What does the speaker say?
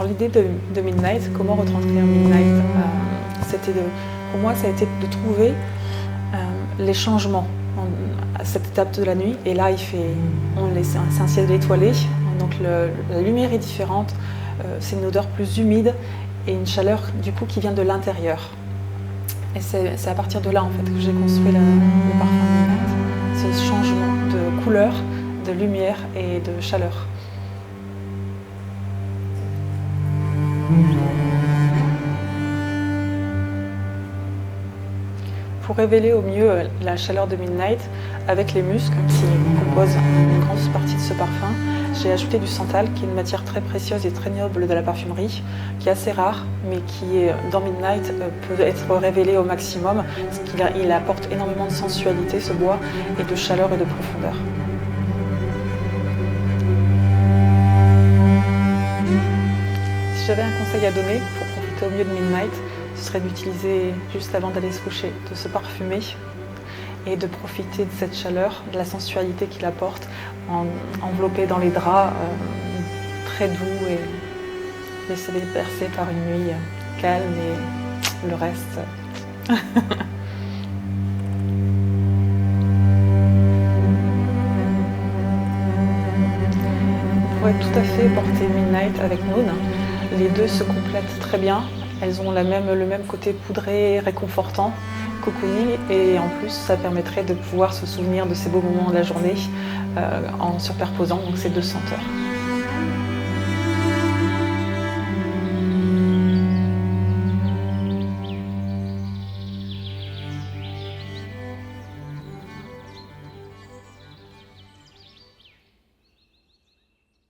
Alors l'idée de Midnight, comment retranscrire Midnight, pour moi ça a été de trouver les changements à cette étape de la nuit. Et là c'est un ciel étoilé, donc la lumière est différente, c'est une odeur plus humide et une chaleur du coup qui vient de l'intérieur. Et c'est à partir de là en fait que j'ai construit le parfum Midnight, ce changement de couleur, de lumière et de chaleur. Pour révéler au mieux la chaleur de Midnight, avec les muscs qui composent une grande partie de ce parfum, j'ai ajouté du santal, qui est une matière très précieuse et très noble de la parfumerie, qui est assez rare, mais qui, dans Midnight, peut être révélé au maximum, parce qu'il apporte énormément de sensualité, ce bois, et de chaleur et de profondeur. Si j'avais un conseil à donner pour profiter au mieux de Midnight, ce serait d'utiliser, juste avant d'aller se coucher, de se parfumer et de profiter de cette chaleur, de la sensualité qu'il apporte, enveloppé dans les draps très doux et laisser bercer par une nuit calme et le reste. On pourrait tout à fait porter Midnight avec Noon. Les deux se complètent très bien. Elles ont le même côté poudré, réconfortant, cocooning, et en plus ça permettrait de pouvoir se souvenir de ces beaux moments de la journée en superposant donc ces deux senteurs.